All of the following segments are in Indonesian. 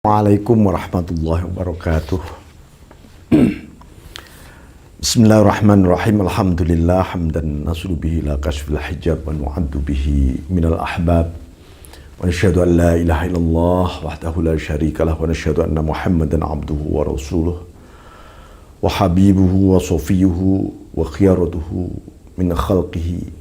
Assalamualaikum warahmatullahi wabarakatuh. Bismillahirrahmanirrahim. Alhamdulillah hamdan nasulu bihi la kashfil hijab wa nu'addu bihi minal ahbab. Wa nashhadu an la ilaha illallah wahdahu la syarika lah wa nashhadu anna Muhammadan abduhu wa rasuluh wa habibuhu wa safiyuhu wa khiyaratuhu min khalqihi.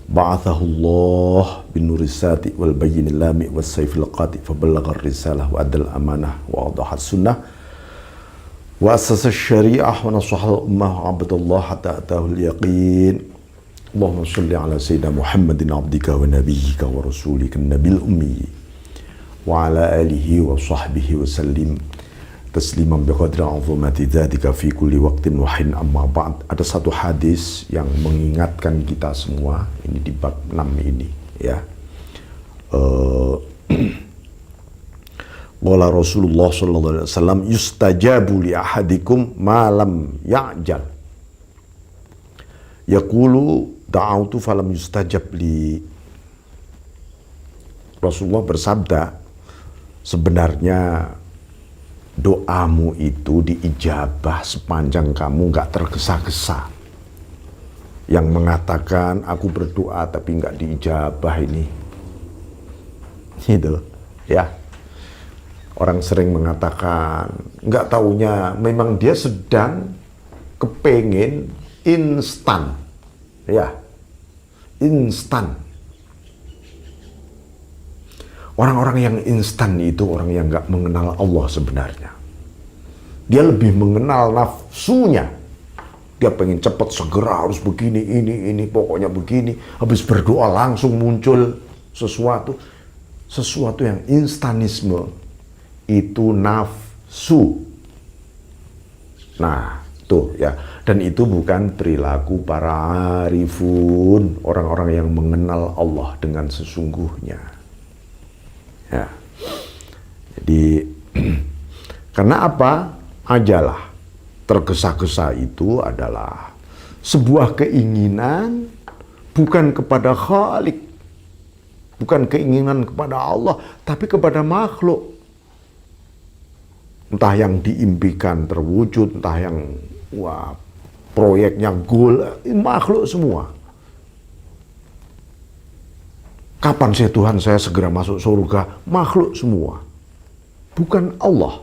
Ba'athahu Allah bin nurisati wal bayyinil lami was sayfil qati fa ballagha ar-risalah wa adal amanah wa adaha sunnah wa asasa syariah wa nasaha ummah wa abdallah hatta atahu al-yaqin. Allahumma salli ala sayyidina Muhammadin abdika wa nabiyyika wa rasulika nabil ummi wa ala alihi wa sahbihi wa sallim tasliman bi qadri azumati dzatika fi kulli waqtin wa hin. Amma ba'd. Ada satu hadis yang mengingatkan kita semua ini di bab 6 ini ya. Qala Rasulullah sallallahu alaihi wasallam yustajabu li ahadikum ma lam ya'jal. Yaqulu da'autu falam yustajab li. Rasulullah bersabda, sebenarnya doamu itu diijabah sepanjang kamu nggak tergesa-gesa. Yang mengatakan aku berdoa tapi nggak diijabah ini, gitu ya. Orang sering mengatakan nggak taunya memang dia sedang kepengen instan, ya, instan. Orang-orang yang instan itu orang yang nggak mengenal Allah sebenarnya. Dia lebih mengenal nafsunya. Dia pengen cepat segera harus begini, ini, pokoknya begini. Habis berdoa langsung muncul sesuatu yang instanisme. Itu nafsu. Nah, tuh ya. Dan itu bukan perilaku para arifun, orang-orang yang mengenal Allah dengan sesungguhnya. Ya. Jadi karena apa? Ajalah. Tergesa-gesa itu adalah sebuah keinginan bukan kepada Khalik, bukan keinginan kepada Allah, tapi kepada makhluk. Entah yang diimpikan terwujud, entah yang proyeknya goal, makhluk semua. Kapan sih Tuhan saya segera masuk surga? Makhluk semua, bukan Allah.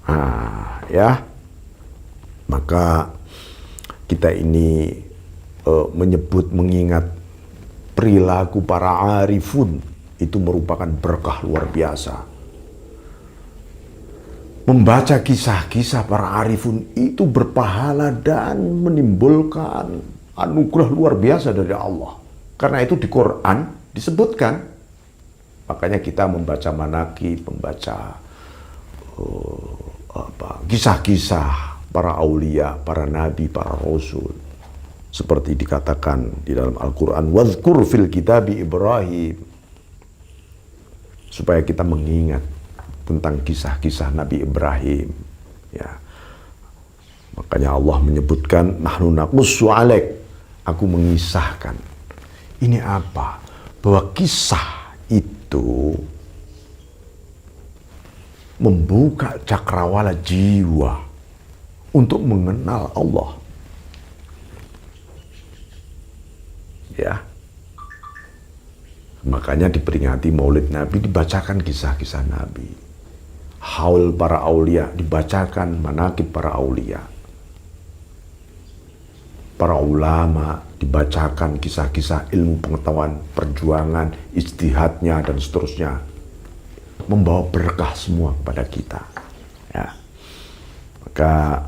Nah, ya, maka kita ini mengingat perilaku para arifun itu merupakan berkah luar biasa. Membaca kisah-kisah para arifun itu berpahala dan menimbulkan anugerah luar biasa dari Allah. Karena itu di Quran disebutkan. Makanya kita membaca manaqib, membaca kisah-kisah para aulia, para nabi, para rasul. Seperti dikatakan di dalam Al-Quran, wadhkur fil kitabi Ibrahim. Supaya kita mengingat tentang kisah-kisah Nabi Ibrahim. Ya. Makanya Allah menyebutkan, nahnu naqussu alaik. Aku mengisahkan. Ini apa? Bahwa kisah itu membuka cakrawala jiwa untuk mengenal Allah. Ya. Makanya diperingati Maulid Nabi, dibacakan kisah-kisah Nabi. Haul para aulia, dibacakan manaqib para aulia. Para ulama, dibacakan kisah-kisah ilmu pengetahuan, perjuangan, ijtihadnya, dan seterusnya. Membawa berkah semua kepada kita. Ya. Maka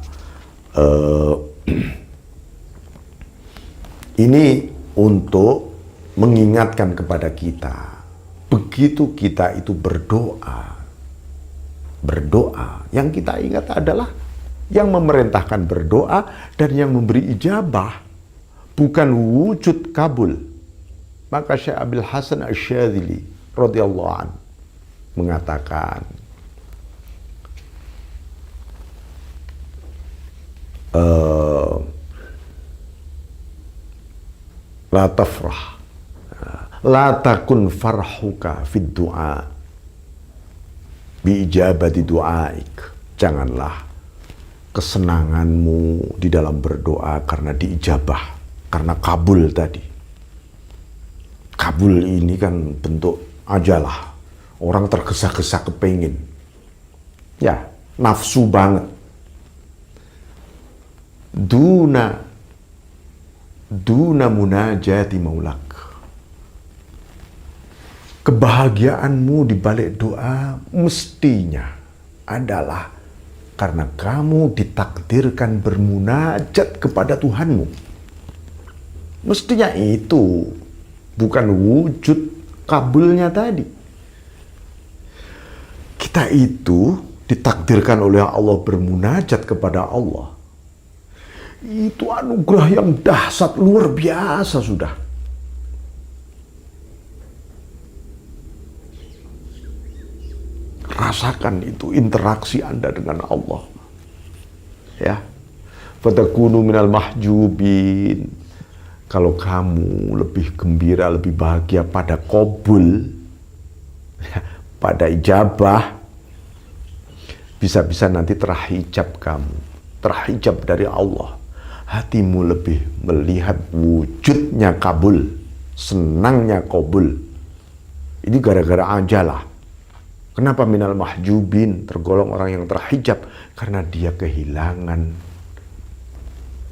ini untuk mengingatkan kepada kita, begitu kita itu berdoa, yang kita ingat adalah yang memerintahkan berdoa dan yang memberi ijabah, bukan wujud kabul. Maka Syekh Abil Hasan Asy-Syadzili radhiyallahu anhu mengatakan, la tafrah La takun farhuka fid du'a bi ijabati du'aik. Janganlah kesenanganmu di dalam berdoa karena diijabah, karena kabul tadi. Kabul ini kan bentuk ajalah. Orang tergesa-gesa kepengin. Ya, nafsu banget. Duna munajati maulak. Kebahagiaanmu di balik doa mestinya adalah karena kamu ditakdirkan bermunajat kepada Tuhanmu. Mestinya itu, bukan wujud kabulnya tadi. Kita itu ditakdirkan oleh Allah bermunajat kepada Allah. Itu anugerah yang dahsyat, luar biasa sudah. Rasakan itu interaksi Anda dengan Allah. Ya. Fatakunu minal mahjubin. Kalau kamu lebih gembira, lebih bahagia pada qabul, pada ijabah, bisa-bisa nanti terhijab kamu, terhijab dari Allah. Hatimu lebih melihat wujudnya kabul, senangnya qabul. Ini gara-gara ajalah. Kenapa minal mahjubin, tergolong orang yang terhijab? Karena dia kehilangan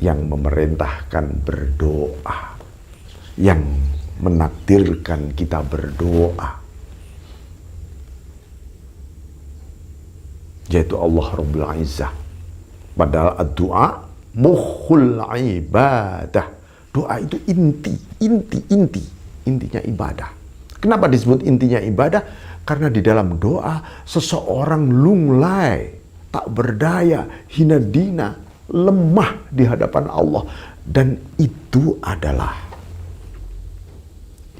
yang memerintahkan berdoa, yang menakdirkan kita berdoa, yaitu Allah Rabbul Izzah. Padahal doa mukhul ibadah. Doa itu intinya ibadah. Kenapa disebut intinya ibadah? Karena di dalam doa seseorang lunglai, tak berdaya, hina dina, lemah di hadapan Allah. Dan itu adalah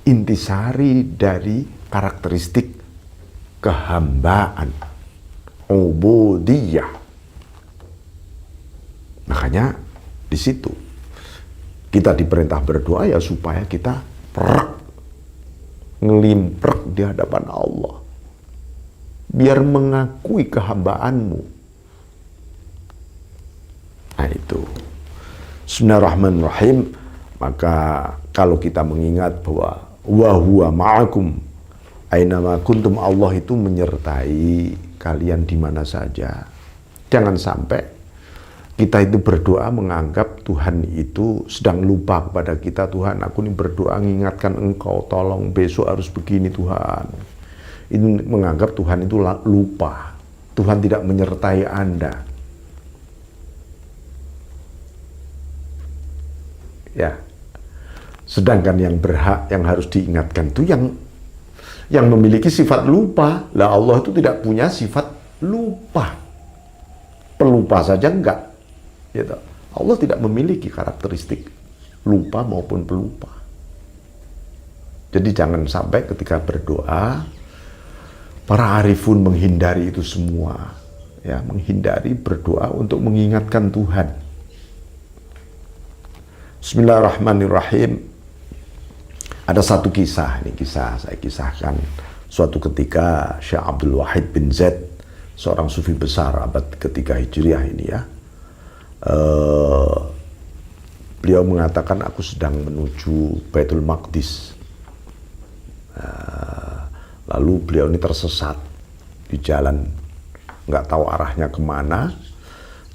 intisari dari karakteristik kehambaan, ubudiyah. Makanya di situ kita diperintah berdoa ya supaya kita ngelimprek di hadapan Allah, biar mengakui kehambaanmu. Nah itu Bismillahirrahmanirrahim. Maka kalau kita mengingat bahwa wa huwa ma'akum ainama kuntum, Allah itu menyertai kalian di mana saja. Jangan sampai kita itu berdoa menganggap Tuhan itu sedang lupa kepada kita. Tuhan, aku ini berdoa mengingatkan engkau, tolong besok harus begini Tuhan. Ini menganggap Tuhan itu lupa. Tuhan tidak menyertai Anda. Ya. Sedangkan yang berhak, yang harus diingatkan itu yang memiliki sifat lupa. Lah Allah itu tidak punya sifat lupa. Pelupa saja enggak. Gitu. Allah tidak memiliki karakteristik lupa maupun pelupa. Jadi jangan sampai ketika berdoa para arifun menghindari itu semua, ya, menghindari berdoa untuk mengingatkan Tuhan. Bismillahirrahmanirrahim. Ada satu kisah, ini kisah saya kisahkan. Suatu ketika Syekh Abdul Wahid bin Zaid, seorang sufi besar abad ketiga Hijriah ini ya, beliau mengatakan aku sedang menuju Baitul Maqdis. Lalu beliau ini tersesat di jalan, nggak tahu arahnya kemana.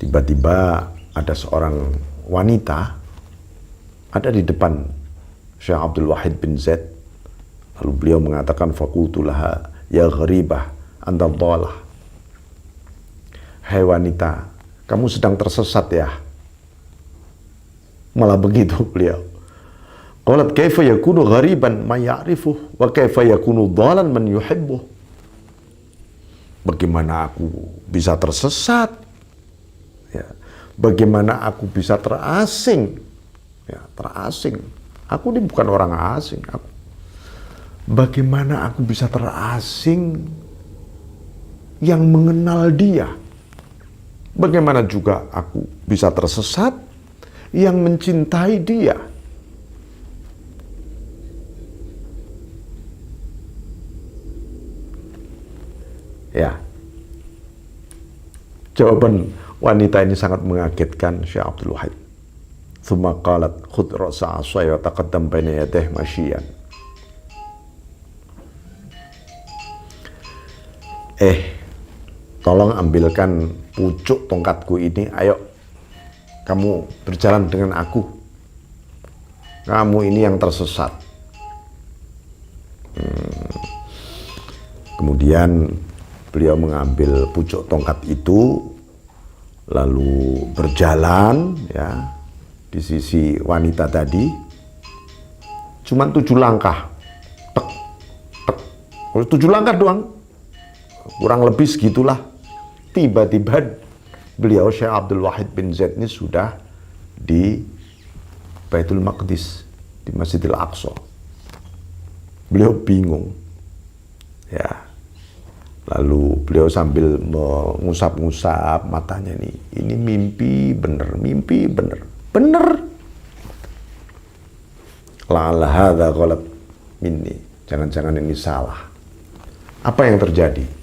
Tiba-tiba ada seorang wanita ada di depan Syekh Abdul Wahid bin Zaid. Lalu beliau mengatakan, faqultu laha ya gharibah anta dhalah. Hai wanita, kamu sedang tersesat ya? Malah begitu beliau. Qalat kaifa yakunu ghariban man ya'rifuh wa kaifa yakunu dhalan man yuhibbuh. Bagaimana aku bisa tersesat? Ya. Bagaimana aku bisa terasing? Ya, terasing. Aku ini bukan orang asing. Bagaimana aku bisa terasing yang mengenal dia? Bagaimana juga aku bisa tersesat yang mencintai dia? Ya. Jawaban wanita ini sangat mengagetkan Syekh Abdul Wahid. Tsumma qalat khudh ra'sa 'asaya wa taqaddam baina yadayhi masyian. Tolong ambilkan pucuk tongkatku ini, ayo kamu berjalan dengan aku. Kamu ini yang tersesat. Kemudian beliau mengambil pucuk tongkat itu, lalu berjalan ya di sisi wanita tadi, cuman 7 langkah, tek, tek, 7 langkah doang, kurang lebih segitulah. Tiba-tiba beliau Syekh Abdul Wahid bin Zaid ini sudah di Baitul Maqdis, di Masjidil Aqsa. Beliau bingung, ya. Lalu beliau sambil mengusap-ngusap matanya nih, ini mimpi bener, bener. La'alla hadza ghalat minni, jangan-jangan ini salah. Apa yang terjadi?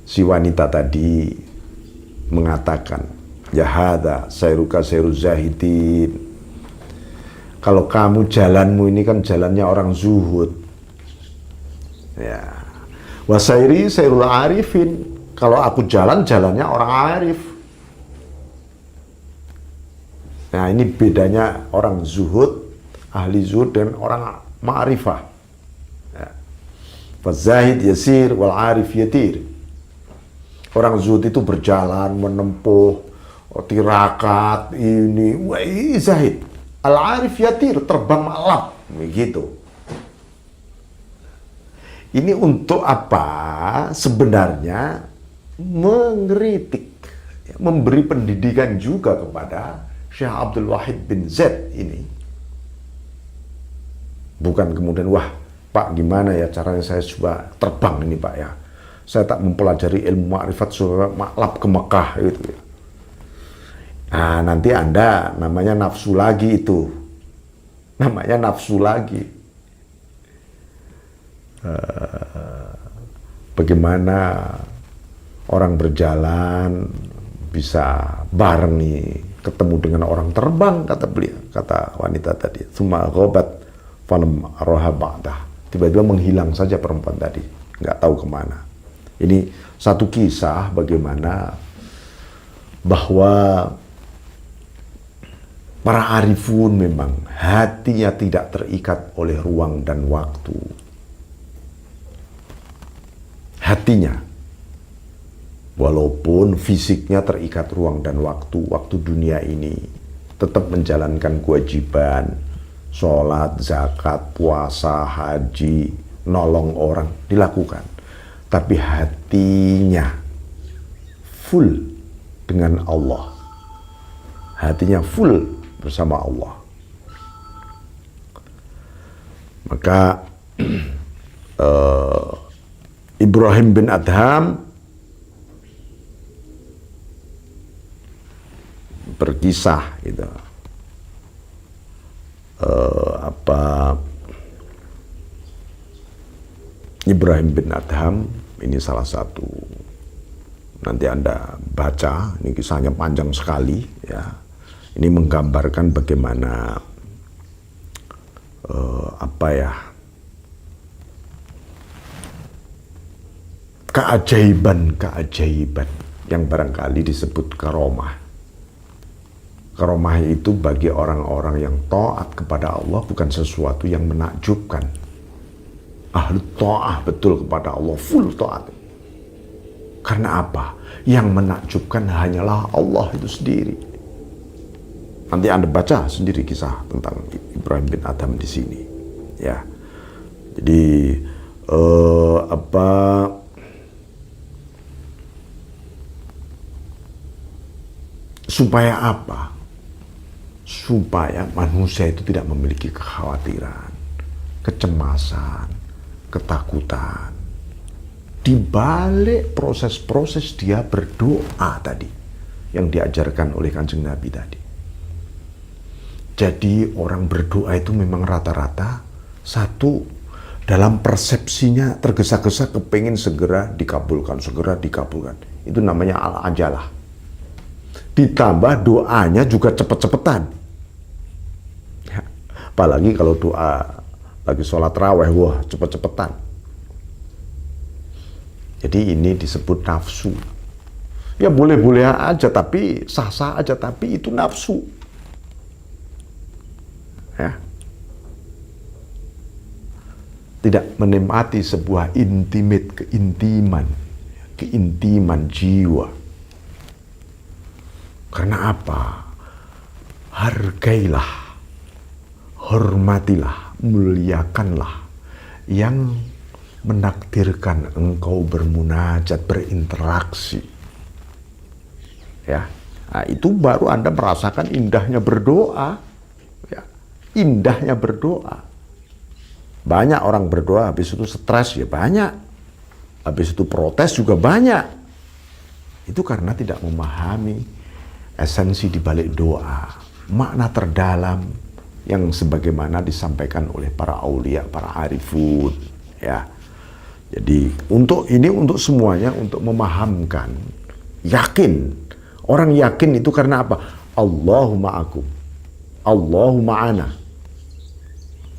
Si wanita tadi mengatakan, ya hadza sayruka sayruz zahidin. Kalau kamu jalanmu ini kan jalannya orang zuhud. Ya. Wasairi sayrul arifin. Kalau aku jalannya orang arif. Nah, ini bedanya orang zuhud, ahli zuhud dan orang ma'rifah. Ya. Fazahid yasir wal arif yatir. Orang zuhud itu berjalan, menempuh, tirakat, ini, zahid. Al-arif yatir, terbang malap, begitu. Ini untuk apa? Sebenarnya mengkritik, memberi pendidikan juga kepada Syekh Abdul Wahid bin Zaid ini. Bukan kemudian, wah Pak gimana ya caranya saya coba terbang ini Pak ya. Saya tak mempelajari ilmu ma'rifat supaya maklab ke Mekah gitu ya. Nah, nanti Anda namanya nafsu lagi itu. Namanya nafsu lagi. Bagaimana orang berjalan bisa bareng nih ketemu dengan orang terbang, kata beliau, kata wanita tadi. Tsumma ghabat falam araha ba'dah. Tiba-tiba menghilang saja perempuan tadi, nggak tahu kemana. Ini satu kisah bagaimana bahwa para arifun memang hatinya tidak terikat oleh ruang dan waktu. Hatinya, walaupun fisiknya terikat ruang dan waktu dunia ini, tetap menjalankan kewajiban, sholat, zakat, puasa, haji, nolong orang, dilakukan. Tapi hatinya full dengan Allah. Hatinya full bersama Allah. Maka Ibrahim bin Adham berkisah gitu. Ibrahim bin Adham ini salah satu, nanti Anda baca, ini kisahnya panjang sekali ya. Ini menggambarkan bagaimana keajaiban yang barangkali disebut karomah. Karomah itu bagi orang-orang yang taat kepada Allah bukan sesuatu yang menakjubkan. Ahlu ta'ah betul kepada Allah, full taat. Karena apa? Yang menakjubkan hanyalah Allah itu sendiri. Nanti Anda baca sendiri kisah tentang Ibrahim bin Adham di sini. Ya. Jadi supaya apa? Supaya manusia itu tidak memiliki kekhawatiran, kecemasan, ketakutan. Di balik proses-proses dia berdoa tadi yang diajarkan oleh Kanjeng Nabi tadi. Jadi orang berdoa itu memang rata-rata satu, dalam persepsinya tergesa-gesa kepingin segera dikabulkan. Itu namanya al-ajalah. Ditambah doanya juga cepet-cepetan. Ya, apalagi kalau doa lagi sholat raweh, wah cepet-cepetan. Jadi ini disebut nafsu. Ya boleh-boleh aja, tapi sah-sah aja, tapi itu nafsu. Ya. Tidak menikmati sebuah keintiman jiwa. Karena apa? Hargailah, hormatilah, muliakanlah yang menakdirkan engkau bermunajat, berinteraksi. Ya, nah, itu baru Anda merasakan indahnya berdoa. Ya, indahnya berdoa. Banyak orang berdoa, habis itu stres ya banyak. Habis itu protes juga banyak. Itu karena tidak memahami esensi di balik doa. Makna terdalam yang sebagaimana disampaikan oleh para aulia, para arifun. Ya. Jadi untuk semuanya, untuk memahamkan, yakin. Orang yakin itu karena apa? Allahumma akum. Allahumma ana.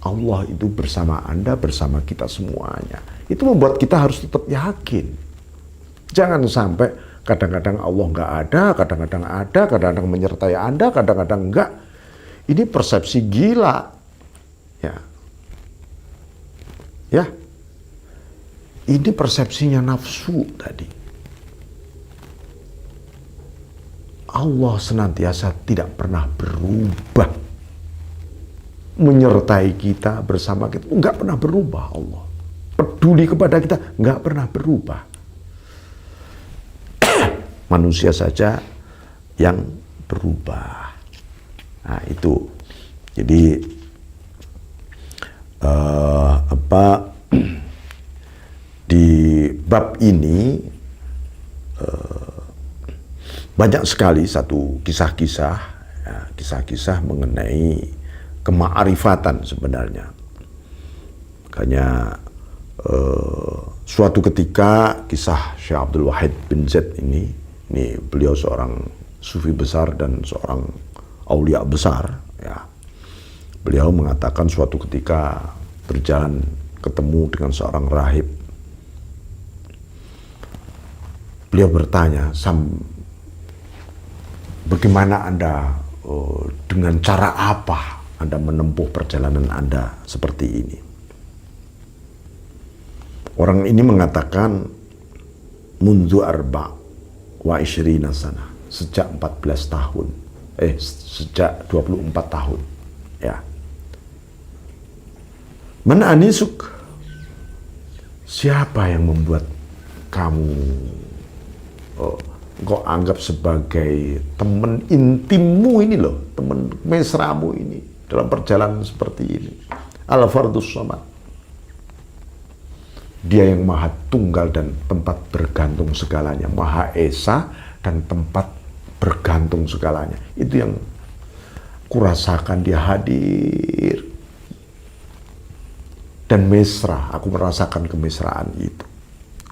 Allah itu bersama Anda, bersama kita semuanya. Itu membuat kita harus tetap yakin. Jangan sampai kadang-kadang Allah nggak ada, kadang-kadang menyertai Anda, kadang-kadang enggak. Ini persepsi gila. Ya. Ya. Ini persepsinya nafsu tadi. Allah senantiasa tidak pernah berubah. Menyertai kita, bersama kita, nggak pernah berubah Allah. Peduli kepada kita, nggak pernah berubah. Manusia saja yang berubah. Nah itu. Jadi di bab ini banyak sekali satu kisah-kisah, ya, kisah-kisah mengenai kema'rifatan sebenarnya. Makanya suatu ketika kisah Syekh Abdul Wahid bin Zaid ini beliau seorang sufi besar dan seorang aulia besar, ya. Beliau mengatakan suatu ketika berjalan ketemu dengan seorang rahib. Beliau bertanya, bagaimana Anda, dengan cara apa Anda menempuh perjalanan Anda seperti ini? Orang ini mengatakan, mundu arba wa ishrina sana, sejak 14 tahun, sejak 24 tahun, ya. Man anisuk, siapa yang membuat kamu kau anggap sebagai teman intimmu ini loh, teman mesramu ini dalam perjalanan seperti ini? Al-Fardus Samad. Dia yang maha tunggal dan tempat bergantung segalanya, maha esa dan tempat bergantung segalanya. Itu yang kurasakan, dia hadir dan mesra, aku merasakan kemesraan itu.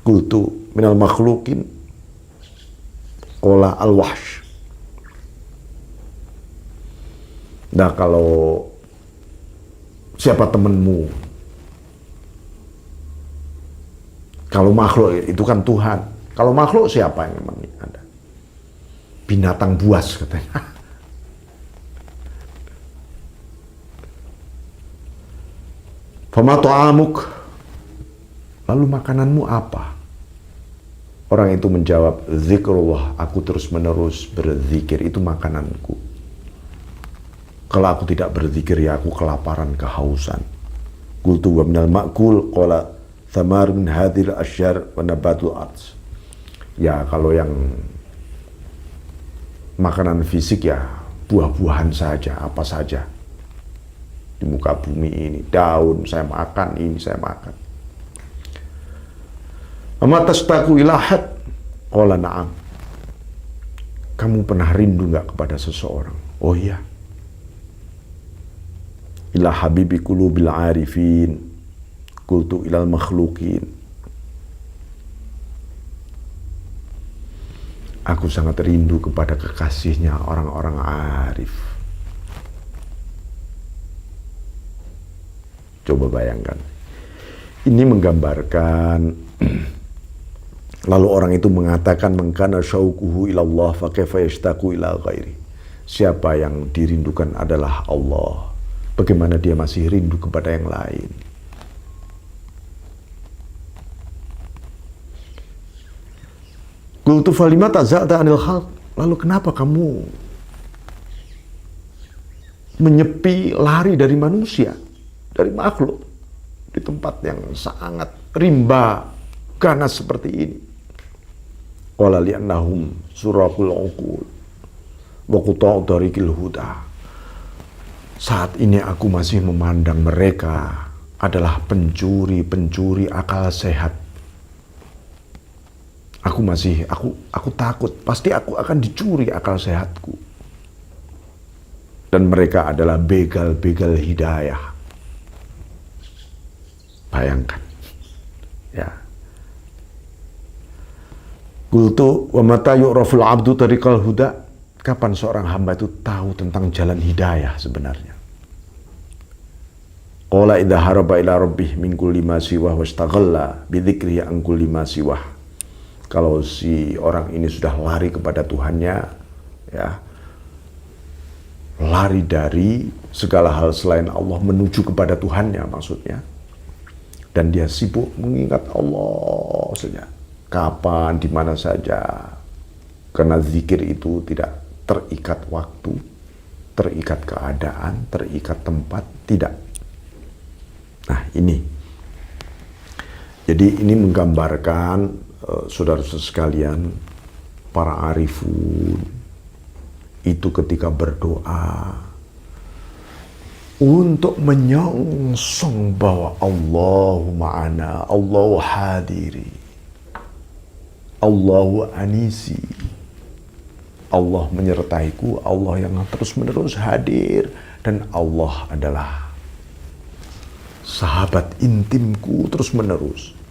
Qultu minal makhlukin qala al-wahsh. Nah, kalau siapa temanmu? Kalau makhluk itu kan Tuhan. Kalau makhluk siapa yang memang ada? Binatang buas katanya. Fama ta'amuk, lalu makananmu apa? Orang itu menjawab, zikrullah, aku terus menerus berzikir, itu makananku. Kalau aku tidak berzikir, ya aku kelaparan, kehausan. Qultu wa minal ma'kul, qala thamar min hadhil asyar wa nabatul arts. Ya, kalau yang makanan fisik ya buah-buahan saja, apa saja. Di muka bumi ini, daun saya makan, ini saya makan. Amma tastaqu ila had? Qala na'am. Kamu pernah rindu nggak kepada seseorang? Oh iya. Ila habibi qulubil arifin. Qultu ilal makhluqin. Aku sangat rindu kepada kekasihnya orang-orang arif. Coba bayangkan. Ini menggambarkan lalu orang itu mengatakan mengkana syauquhu ilallah fa kaifa yashtaqu ila ghairi. Siapa yang dirindukan adalah Allah, bagaimana dia masih rindu kepada yang lain? Qultu falima taza'ta anil khalq. Lalu kenapa kamu menyepi, lari dari manusia, dari makhluk, di tempat yang sangat rimba ganas seperti ini? Qala li'annahum surakul uqul wa quta'u tariqil huda. Saat ini aku masih memandang mereka adalah pencuri-pencuri akal sehat. Aku takut pasti aku akan dicuri akal sehatku. Dan mereka adalah begal-begal hidayah. Bayangkan. Ya. Qultu wa mata yu'raful 'abdu tariqal huda. Kapan seorang hamba itu tahu tentang jalan hidayah sebenarnya? Qala idza haraba ila rabbih min kulli ma siwah wastaghalla bi dzikri an kulli ma siwah. Kalau si orang ini sudah lari kepada Tuhannya, ya, lari dari segala hal selain Allah menuju kepada Tuhannya maksudnya, dan dia sibuk mengingat Allah saja, kapan, di mana saja, karena zikir itu tidak terikat waktu, terikat keadaan, terikat tempat, tidak. Nah ini, jadi ini menggambarkan saudara-saudara sekalian, para arifun itu ketika berdoa untuk menyongsong bahwa Allahu ma'ana, Allahu hadiri, Allahu anisi, Allah menyertaiku, Allah yang terus-menerus hadir, dan Allah adalah sahabat intimku terus-menerus.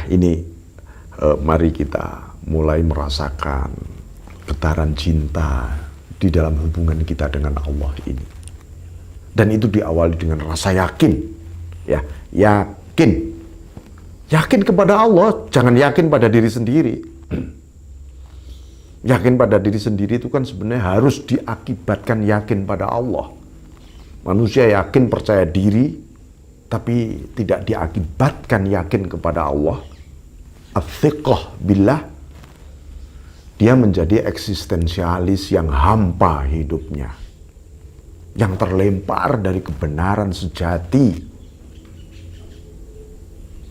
Ini mari kita mulai merasakan getaran cinta di dalam hubungan kita dengan Allah ini. Dan itu diawali dengan rasa yakin. Ya, yakin. Yakin kepada Allah, jangan yakin pada diri sendiri. Yakin pada diri sendiri itu kan sebenarnya harus diakibatkan yakin pada Allah. Manusia yakin percaya diri, tapi tidak diakibatkan yakin kepada Allah. Athiqah billah, dia menjadi eksistensialis yang hampa hidupnya, yang terlempar dari kebenaran sejati.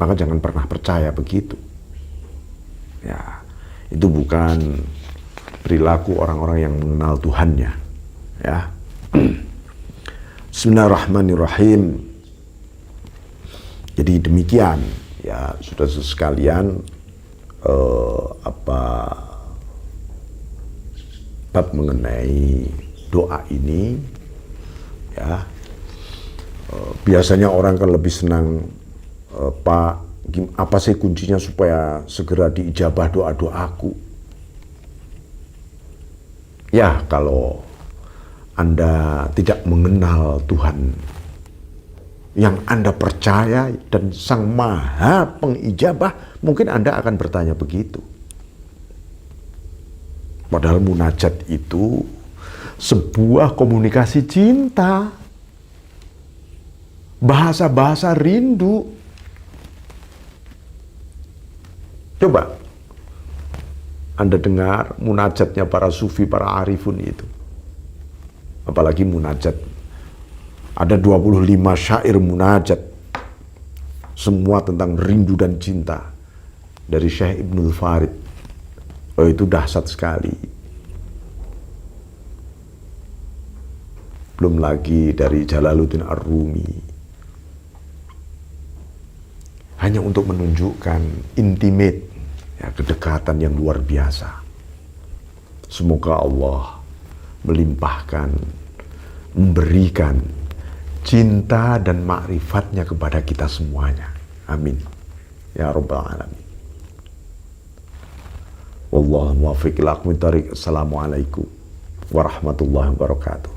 Maka jangan pernah percaya begitu. Ya, itu bukan perilaku orang-orang yang mengenal Tuhannya. Ya. Bismillahirrahmanirrahim. Jadi demikian, ya saudara sekalian, bab mengenai doa ini, ya. Biasanya orang kan lebih senang, Pak, apa sih kuncinya supaya segera diijabah doa-doaku? Ya, kalau Anda tidak mengenal Tuhan yang Anda percaya dan Sang Maha Pengijabah, mungkin Anda akan bertanya begitu. Padahal munajat itu sebuah komunikasi cinta, bahasa-bahasa rindu. Coba Anda dengar munajatnya para sufi, para arifun itu. Apalagi munajat. Ada 25 syair munajat, semua tentang rindu dan cinta, dari Syekh Ibnul Farid. Oh, itu dahsyat sekali. Belum lagi dari Jalaluddin Ar-Rumi. Hanya untuk menunjukkan intimate, ya, kedekatan yang luar biasa. Semoga Allah melimpahkan memberikan cinta dan ma'rifatnya kepada kita semuanya. Amin. Ya Rabbal Alamin. Wallahu muwaffiq ila aqwamit thoriq. Assalamualaikum warahmatullahi wabarakatuh.